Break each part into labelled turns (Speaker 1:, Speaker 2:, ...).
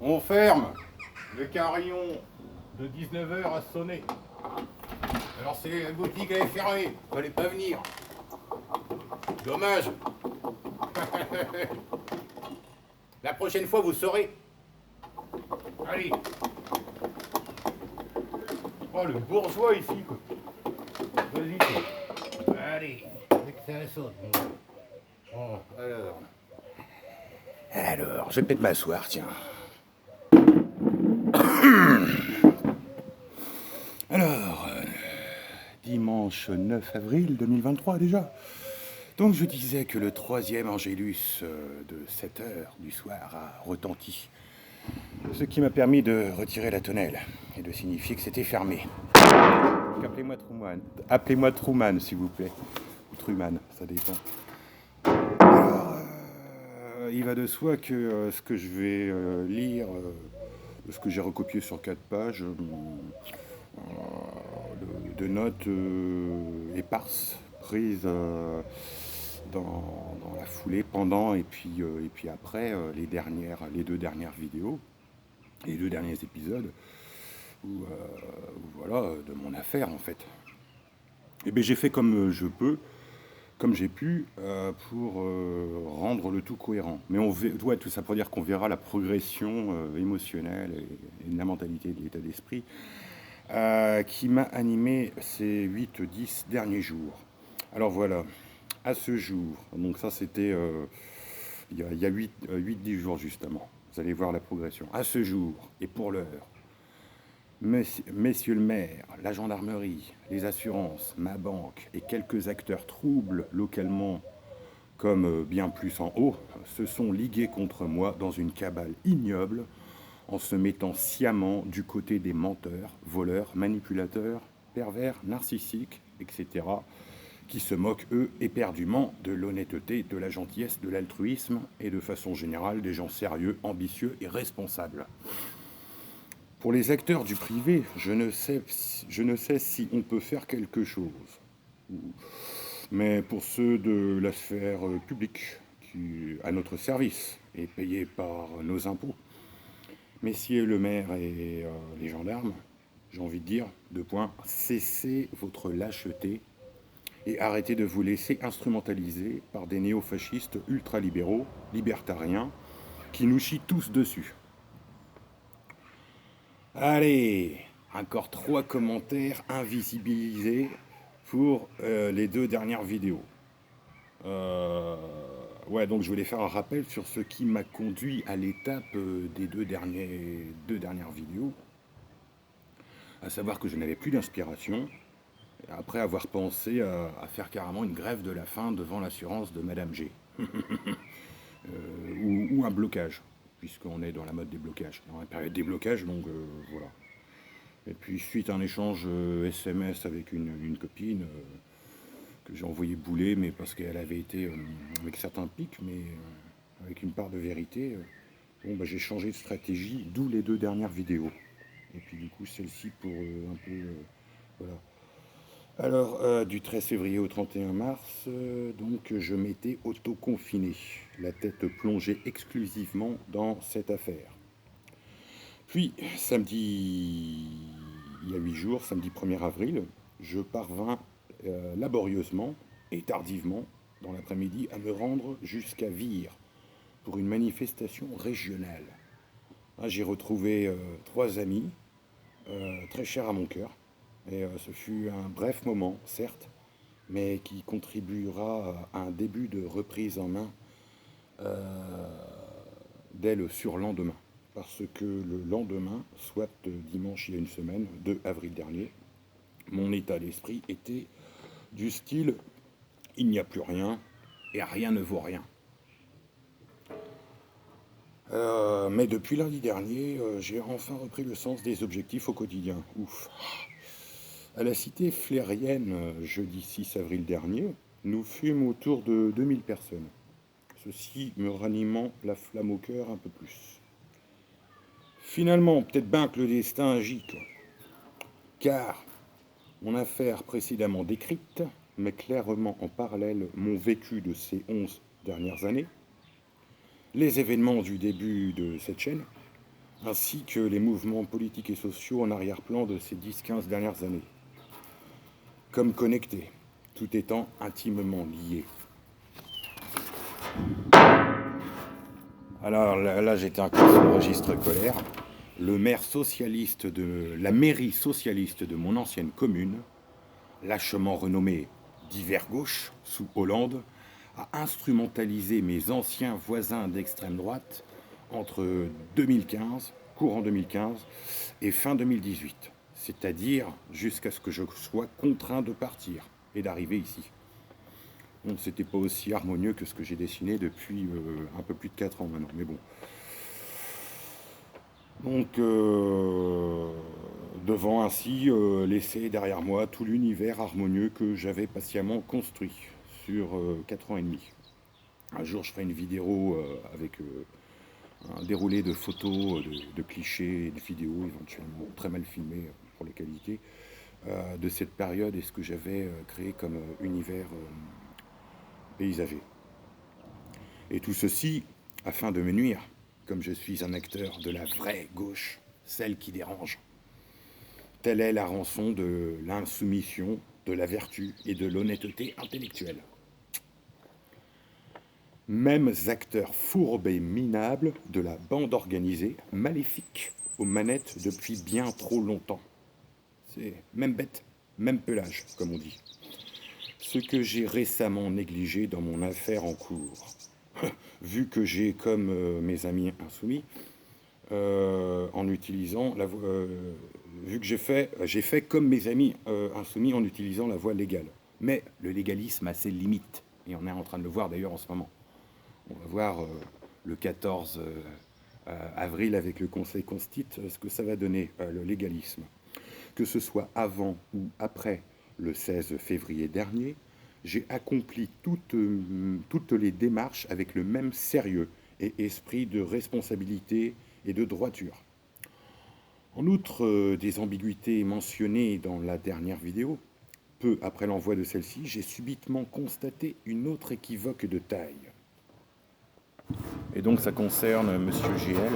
Speaker 1: On ferme. Le carillon de 19h a sonné. Alors c'est la boutique elle est fermée. Fallait pas venir. Dommage. La prochaine fois vous saurez. Allez. Oh le bourgeois ici quoi. Vas-y quoi. Allez. Dès que ça saute. Bon, alors. Alors, je vais peut-être m'asseoir, tiens. Alors, dimanche 9 avril 2023 déjà. Donc je disais que le troisième Angélus de 7 heures du soir a retenti. Ce qui m'a permis de retirer la tonnelle et de signifier que c'était fermé. Donc appelez-moi Truman. Appelez-moi Truman, s'il vous plaît. Ou Truman, ça dépend. Alors, il va de soi que ce que je vais lire, ce que j'ai recopié sur 4 pages, de notes éparses, prises dans la foulée, pendant et puis après les deux dernières vidéos, les deux derniers épisodes, où, voilà, de mon affaire en fait. Et bien j'ai fait comme je peux, comme j'ai pu, pour rendre le tout cohérent. Mais ouais, tout ça pour dire qu'on verra la progression émotionnelle et de la mentalité, de l'état d'esprit, qui m'a animé ces 8-10 derniers jours. Alors voilà, à ce jour, donc ça c'était il y a 8-10 jours justement, vous allez voir la progression. À ce jour, et pour l'heure, Messieurs le maire, la gendarmerie, les assurances, ma banque et quelques acteurs troubles localement comme bien plus en haut, se sont ligués contre moi dans une cabale ignoble en se mettant sciemment du côté des menteurs, voleurs, manipulateurs, pervers, narcissiques, etc., qui se moquent, eux, éperdument de l'honnêteté, de la gentillesse, de l'altruisme et de façon générale des gens sérieux, ambitieux et responsables. Pour les acteurs du privé, je ne sais si on peut faire quelque chose. Mais pour ceux de la sphère publique, qui à notre service et payés par nos impôts, messieurs le maire et les gendarmes, j'ai envie de dire, deux points, cessez votre lâcheté et arrêtez de vous laisser instrumentaliser par des néofascistes ultralibéraux, libertariens, qui nous chient tous dessus. Allez, encore 3 commentaires invisibilisés pour les 2 dernières vidéos. Ouais, donc je voulais faire un rappel sur ce qui m'a conduit à l'étape des deux dernières vidéos, à savoir que je n'avais plus d'inspiration, après avoir pensé à faire carrément une grève de la faim devant l'assurance de Madame G. Ou un blocage, puisqu'on est dans la mode des blocages, dans la période des blocages, donc voilà. Et puis suite à un échange SMS avec une copine que j'ai envoyé bouler, mais parce qu'elle avait été avec certains pics, mais avec une part de vérité, bon, bah, j'ai changé de stratégie, d'où les 2 dernières vidéos. Et puis du coup celle-ci pour un peu... voilà. Alors, du 13 février au 31 mars, donc je m'étais auto-confiné, la tête plongée exclusivement dans cette affaire. Puis, samedi, il y a 8 jours, samedi 1er avril, je parvins laborieusement et tardivement, dans l'après-midi, à me rendre jusqu'à Vire pour une manifestation régionale. J'ai retrouvé 3 amis, très chers à mon cœur, et ce fut un bref moment, certes, mais qui contribuera à un début de reprise en main dès le surlendemain. Parce que le lendemain, soit dimanche il y a une semaine, 2 avril dernier, mon état d'esprit était du style « il n'y a plus rien et rien ne vaut rien ». Mais depuis lundi dernier, j'ai enfin repris le sens des objectifs au quotidien. Ouf. À la cité flérienne, jeudi 6 avril dernier, nous fûmes autour de 2000 personnes. Ceci me ranimant la flamme au cœur un peu plus. Finalement, peut-être bien que le destin agit, quoi. Car mon affaire précédemment décrite met clairement en parallèle mon vécu de ces 11 dernières années, les événements du début de cette chaîne, ainsi que les mouvements politiques et sociaux en arrière-plan de ces 10-15 dernières années, comme connectés, tout étant intimement lié. Alors là j'étais encore sur le registre colère. Le maire socialiste de la mairie socialiste de mon ancienne commune, lâchement renommée d'hiver gauche sous Hollande, a instrumentalisé mes anciens voisins d'extrême droite entre 2015, courant 2015 et fin 2018, c'est-à-dire jusqu'à ce que je sois contraint de partir et d'arriver ici. Bon, c'était pas aussi harmonieux que ce que j'ai dessiné depuis un peu plus de 4 ans maintenant, mais bon. Donc, devant ainsi laisser derrière moi tout l'univers harmonieux que j'avais patiemment construit sur 4 ans et demi. Un jour, je ferai une vidéo avec un déroulé de photos, de clichés, de vidéos éventuellement très mal filmées pour les qualités, de cette période et ce que j'avais créé comme univers paysager. Et tout ceci afin de me nuire, comme je suis un acteur de la vraie gauche, celle qui dérange. Telle est la rançon de l'insoumission, de la vertu et de l'honnêteté intellectuelle. Mêmes acteurs fourbes et minables de la bande organisée, maléfique aux manettes depuis bien trop longtemps. C'est même bête, même pelage, comme on dit. Ce que j'ai récemment négligé dans mon affaire en cours. Vu que j'ai, comme mes amis insoumis, en utilisant la voie, vu que j'ai fait comme mes amis insoumis en utilisant la voie légale. Mais le légalisme a ses limites, et on est en train de le voir d'ailleurs en ce moment. On va voir le 14 avril avec le Conseil Constit ce que ça va donner, le légalisme. Que ce soit avant ou après le 16 février dernier, j'ai accompli toutes les démarches avec le même sérieux et esprit de responsabilité et de droiture. En outre des ambiguïtés mentionnées dans la dernière vidéo, peu après l'envoi de celle-ci, j'ai subitement constaté une autre équivoque de taille. Et donc ça concerne Monsieur GL.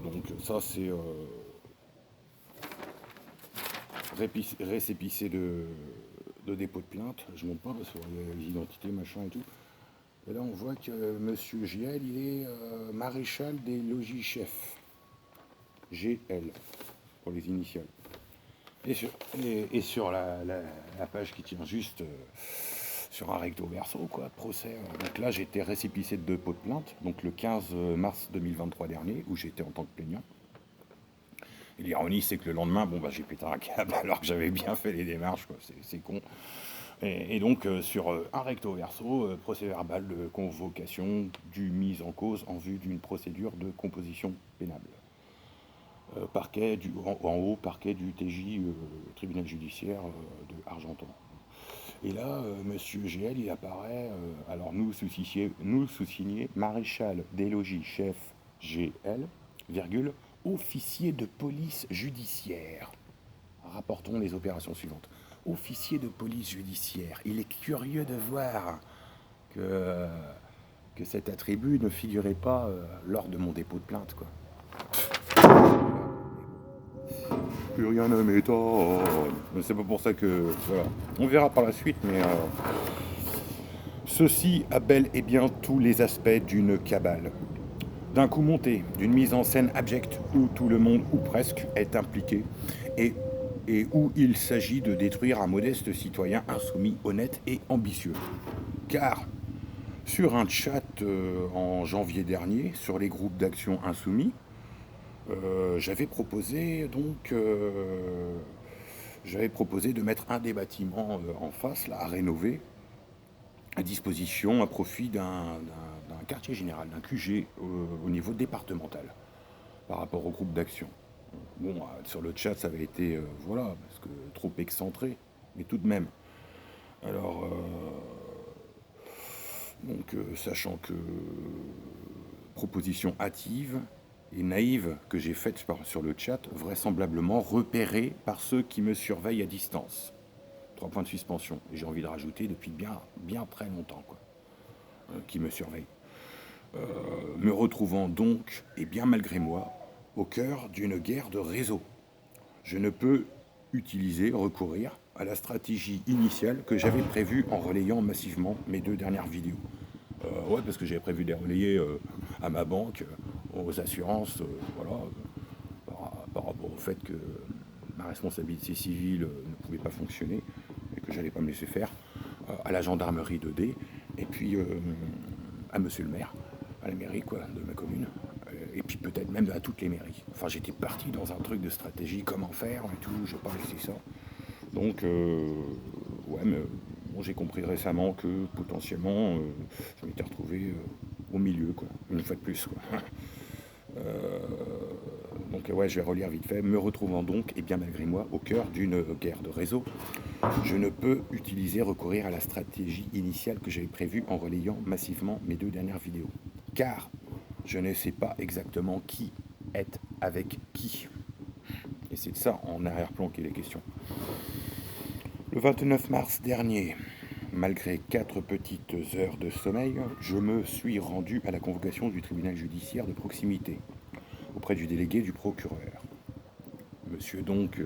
Speaker 1: Donc ça c'est récépissé de dépôt de plainte. Je ne montre pas parce que les identités, machin et tout. Et là on voit que Monsieur GL il est maréchal des logis chefs. GL pour les initiales. Et sur la page qui tient juste sur un recto verso, quoi, procès. Donc là, j'ai été récépissé de dépôt de plainte, donc le 15 mars 2023 dernier, où j'étais en tant que plaignant. Et l'ironie, c'est que le lendemain, bon, bah, j'ai pété un câble alors que j'avais bien fait les démarches, quoi, c'est con. Et donc, sur un recto verso, procès verbal de convocation du mise en cause en vue d'une procédure de composition pénale. Parquet en haut, parquet du TJ, tribunal judiciaire de Argenton. Et là, Monsieur GL, il apparaît, alors nous sous-signés, maréchal des logis chef GL, virgule, officier de police judiciaire. Rapportons les opérations suivantes. Officier de police judiciaire. Il est curieux de voir que cet attribut ne figurait pas lors de mon dépôt de plainte, quoi. Plus rien ne m'étonne. C'est pas pour ça que... Voilà. On verra par la suite, mais... Ceci a bel et bien tous les aspects d'une cabale. D'un coup monté, d'une mise en scène abjecte où tout le monde, ou presque, est impliqué, et où il s'agit de détruire un modeste citoyen insoumis, honnête et ambitieux. Car, sur un chat en janvier dernier, sur les groupes d'action insoumis, j'avais proposé de mettre un des bâtiments en face, là, à rénover, à disposition, à profit d'un quartier général, d'un QG au niveau départemental, par rapport au groupe d'action. Bon, sur le chat, ça avait été, voilà, parce que trop excentré, mais tout de même. Alors, donc, sachant que proposition hâtive et naïve que j'ai faite sur le chat, vraisemblablement repérée par ceux qui me surveillent à distance. 3 points de suspension. Et j'ai envie de rajouter depuis bien très longtemps, quoi. qui me surveille. Me retrouvant donc, et bien malgré moi, au cœur d'une guerre de réseau. Je ne peux recourir à la stratégie initiale que j'avais prévue en relayant massivement mes 2 dernières vidéos. Ouais, parce que j'avais prévu de les relayer à ma banque, aux assurances, voilà, par rapport au fait que ma responsabilité civile ne pouvait pas fonctionner et que j'allais pas me laisser faire, à la gendarmerie de D, et puis à monsieur le maire, à la mairie quoi, de ma commune, et puis peut-être même à toutes les mairies. Enfin, j'étais parti dans un truc de stratégie, comment faire et tout, je n'ai pas laissé ça. Donc, ouais, mais bon, j'ai compris récemment que potentiellement, je m'étais retrouvé au milieu, quoi, une fois de plus, quoi. Donc ouais, je vais relire vite fait. Me retrouvant donc, et bien malgré moi, au cœur d'une guerre de réseau, je ne peux recourir à la stratégie initiale que j'avais prévue en relayant massivement mes 2 dernières vidéos. Car je ne sais pas exactement qui est avec qui. Et c'est de ça en arrière-plan qu'il est question. Le 29 mars dernier, malgré 4 petites heures de sommeil, je me suis rendu à la convocation du tribunal judiciaire de proximité, auprès du délégué du procureur, monsieur donc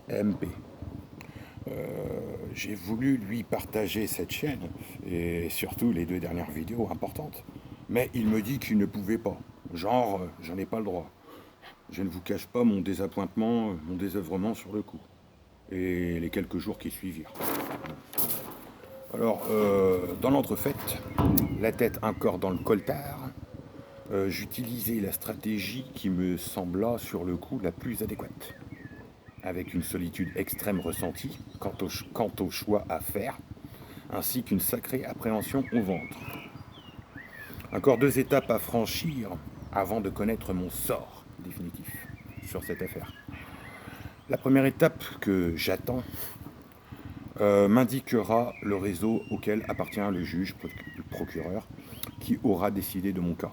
Speaker 1: MP. J'ai voulu lui partager cette chaîne, et surtout les 2 dernières vidéos importantes, mais il me dit qu'il ne pouvait pas. Genre, j'en ai pas le droit. Je ne vous cache pas mon désappointement, mon désœuvrement sur le coup, et les quelques jours qui suivirent. Alors, dans l'entrefaite, la tête encore dans le coltard, j'utilisais la stratégie qui me sembla sur le coup la plus adéquate, avec une solitude extrême ressentie quant au choix à faire, ainsi qu'une sacrée appréhension au ventre. Encore 2 étapes à franchir avant de connaître mon sort définitif sur cette affaire. La première étape que j'attends m'indiquera le réseau auquel appartient le juge, le procureur, qui aura décidé de mon cas.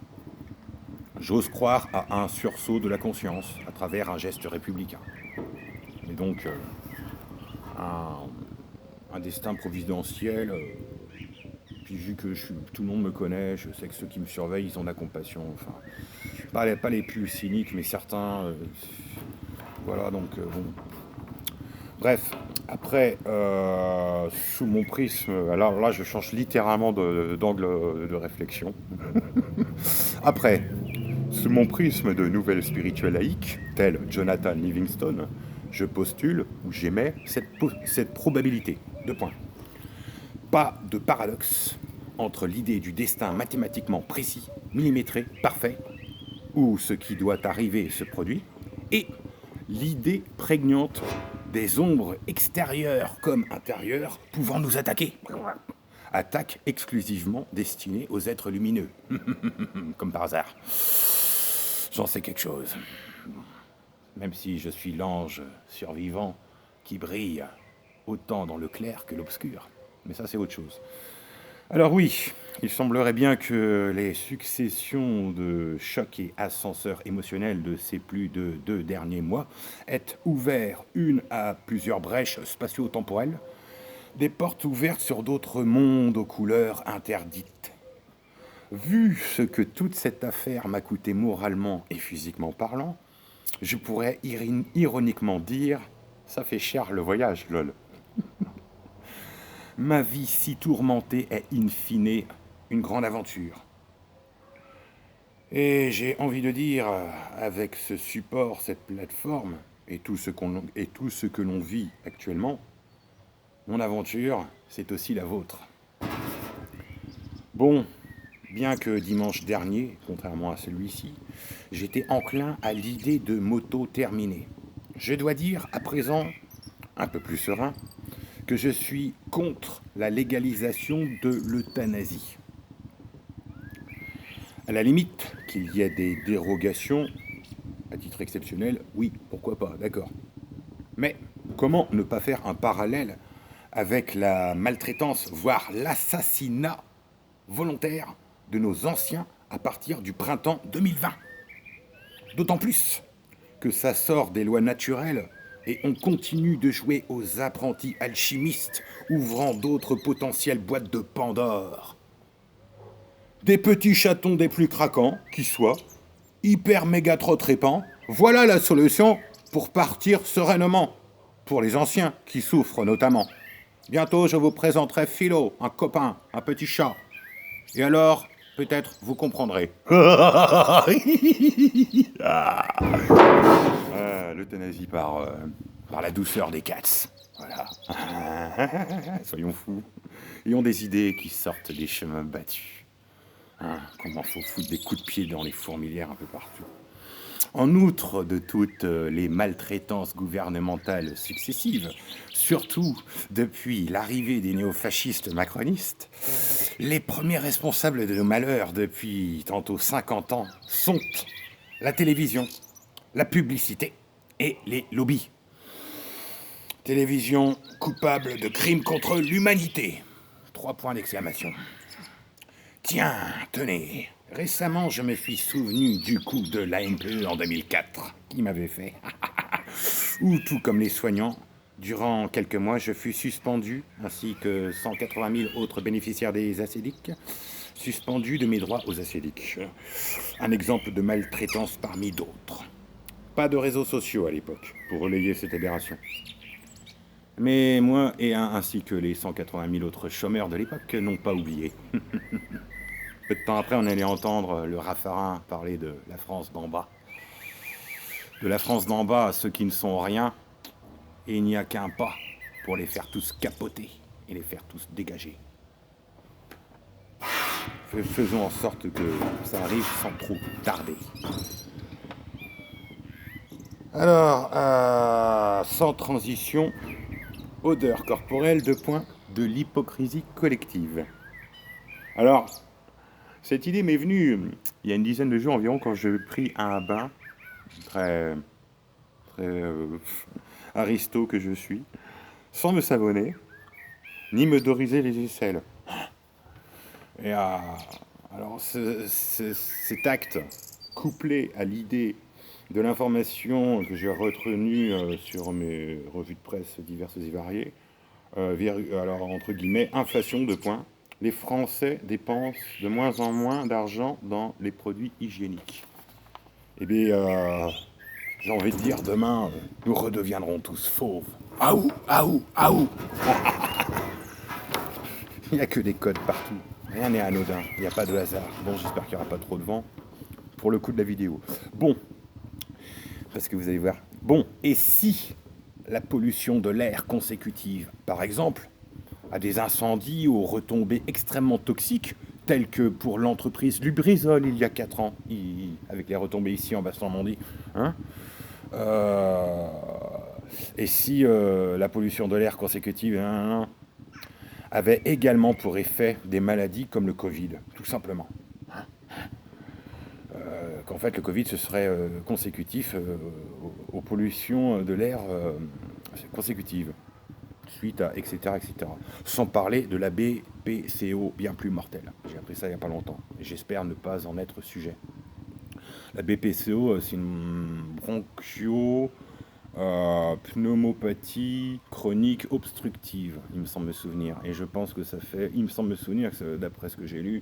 Speaker 1: J'ose croire à un sursaut de la conscience à travers un geste républicain. Et donc, un destin providentiel. Puis vu que tout le monde me connaît, je sais que ceux qui me surveillent, ils ont de la compassion. Enfin, pas les plus cyniques, mais certains. Voilà, donc bon. Bref, après, sous mon prisme, alors là, je change littéralement d'angle de réflexion. Après, sous mon prisme de nouvelle spirituelle laïque, tel Jonathan Livingstone, je postule ou j'émets cette probabilité. 2 points. Pas de paradoxe entre l'idée du destin mathématiquement précis, millimétré, parfait, où ce qui doit arriver se produit, et l'idée prégnante des ombres extérieures comme intérieures pouvant nous attaquer. Attaque exclusivement destinée aux êtres lumineux. Comme par hasard. J'en sais quelque chose. Même si je suis l'ange survivant qui brille autant dans le clair que l'obscur. Mais ça, c'est autre chose. Alors oui, il semblerait bien que les successions de chocs et ascenseurs émotionnels de ces plus de 2 derniers mois aient ouvert une à plusieurs brèches spatio-temporelles, des portes ouvertes sur d'autres mondes aux couleurs interdites. Vu ce que toute cette affaire m'a coûté moralement et physiquement parlant, je pourrais ironiquement dire « ça fait cher le voyage, lol ». Ma vie si tourmentée est in fine une grande aventure. Et j'ai envie de dire, avec ce support, cette plateforme, et tout ce que l'on vit actuellement, mon aventure, c'est aussi la vôtre. Bon, bien que dimanche dernier, contrairement à celui-ci, j'étais enclin à l'idée de m'auto-terminer. Je dois dire, à présent, un peu plus serein, que je suis contre la légalisation de l'euthanasie. À la limite, qu'il y ait des dérogations, à titre exceptionnel, oui, pourquoi pas, d'accord. Mais comment ne pas faire un parallèle avec la maltraitance, voire l'assassinat volontaire de nos anciens à partir du printemps 2020 ? D'autant plus que ça sort des lois naturelles Et on continue de jouer aux apprentis alchimistes, ouvrant d'autres potentielles boîtes de Pandore. Des petits chatons des plus craquants, qui soient, hyper méga trop trépants, voilà la solution pour partir sereinement. Pour les anciens, qui souffrent notamment. Bientôt, je vous présenterai Philo, un copain, un petit chat. Et alors, peut-être vous comprendrez. L'euthanasie par la douceur des cats. Voilà. Soyons fous. Ayons des idées qui sortent des chemins battus. Comment faut foutre des coups de pied dans les fourmilières un peu partout. En outre de toutes les maltraitances gouvernementales successives, surtout depuis l'arrivée des néofascistes macronistes, les premiers responsables de nos malheurs depuis tantôt 50 ans sont la télévision, la publicité et les lobbies. Télévision coupable de crimes contre l'humanité. 3 points d'exclamation. Tiens, tenez, récemment je me suis souvenu du coup de l'ANPE en 2004, qui m'avait fait. Ou tout comme les soignants, durant quelques mois je fus suspendu, ainsi que 180 000 autres bénéficiaires des acédiques, suspendu de mes droits aux acédiques. Un exemple de maltraitance parmi d'autres. Pas de réseaux sociaux à l'époque pour relayer cette aberration. Mais moi ainsi que les 180 000 autres chômeurs de l'époque n'ont pas oublié. Peu de temps après, on allait entendre le Raffarin parler de la France d'en bas. De la France d'en bas à ceux qui ne sont rien, et il n'y a qu'un pas pour les faire tous capoter et les faire tous dégager. Faisons en sorte que ça arrive sans trop tarder. Alors, sans transition, odeur corporelle, de l'hypocrisie collective. Alors, cette idée m'est venue il y a une dizaine de jours environ quand j'ai pris un bain très aristo que je suis, sans me savonner, ni me doriser les aisselles. Et alors cet acte, couplé à l'idée de l'information que j'ai retenue sur mes revues de presse diverses et variées, alors entre guillemets, inflation de points, les Français dépensent de moins en moins d'argent dans les produits hygiéniques. Eh bien, j'ai envie de dire, demain, nous redeviendrons tous fauves. Aou, aou, aou. Il n'y a que des codes partout. Rien n'est anodin, il n'y a pas de hasard. Bon, j'espère qu'il n'y aura pas trop de vent pour le coup de la vidéo. Bon, parce que vous allez voir. Bon, et si la pollution de l'air consécutive, par exemple, à des incendies aux retombées extrêmement toxiques, telles que pour l'entreprise Lubrizol il y a 4 ans, avec les retombées ici en Basse-Normandie, et si la pollution de l'air consécutive avait également pour effet des maladies comme le Covid, tout simplement. Qu'en fait le Covid ce serait consécutif aux pollutions de l'air consécutives, suite à etc., etc. Sans parler de la BPCO bien plus mortelle. J'ai appris ça il n'y a pas longtemps, et j'espère ne pas en être sujet. La BPCO, c'est une pneumopathie chronique obstructive, il me semble me souvenir. Et je pense que ça fait, il me semble me souvenir, que d'après ce que j'ai lu,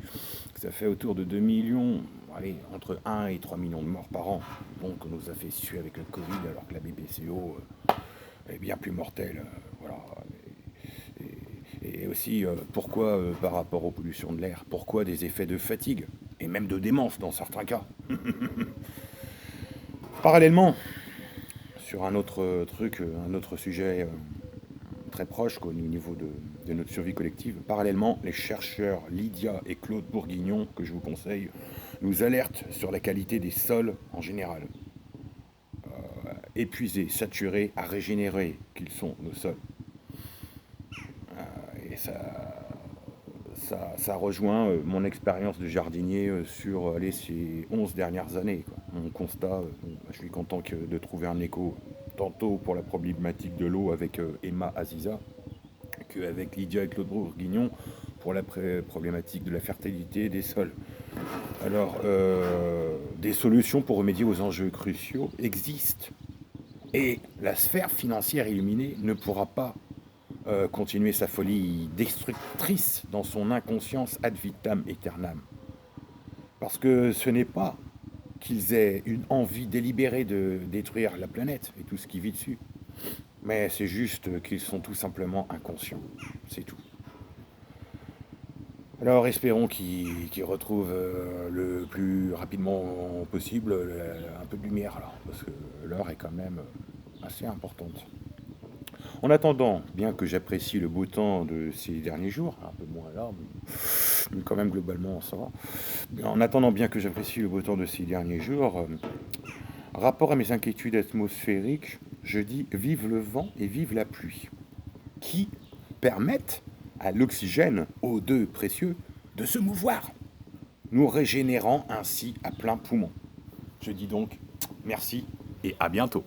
Speaker 1: que ça fait autour de 2 millions, allez, entre 1 et 3 millions de morts par an. Donc on nous a fait suer avec le Covid, alors que la BPCO est bien plus mortelle. Voilà. Et aussi, pourquoi, par rapport aux pollutions de l'air, pourquoi des effets de fatigue, et même de démence dans certains cas. Parallèlement, sur un autre truc, un autre sujet très proche au niveau de notre survie collective, parallèlement, les chercheurs Lydia et Claude Bourguignon, que je vous conseille, nous alertent sur la qualité des sols en général. Épuisés, saturés, à régénérer qu'ils sont nos sols. Et ça rejoint mon expérience de jardinier sur ces 11 dernières années, quoi. Mon constat, je suis content de trouver un écho, tantôt pour la problématique de l'eau avec Emma Aziza, qu'avec Lydia et Claude Bourguignon pour la problématique de la fertilité des sols. Alors, des solutions pour remédier aux enjeux cruciaux existent. Et la sphère financière illuminée ne pourra pas continuer sa folie destructrice dans son inconscience ad vitam aeternam. Parce que ce n'est pas qu'ils aient une envie délibérée de détruire la planète et tout ce qui vit dessus, mais c'est juste qu'ils sont tout simplement inconscients, c'est tout. Alors espérons qu'ils retrouvent le plus rapidement possible un peu de lumière là, parce que l'heure est quand même assez importante. En attendant, bien que j'apprécie le beau temps de ces derniers jours, un peu moins là, mais quand même globalement ça va. En attendant, bien que j'apprécie le beau temps de ces derniers jours, rapport à mes inquiétudes atmosphériques, je dis vive le vent et vive la pluie, qui permettent à l'oxygène, O2 précieux, de se mouvoir, nous régénérant ainsi à plein poumon. Je dis donc merci et à bientôt.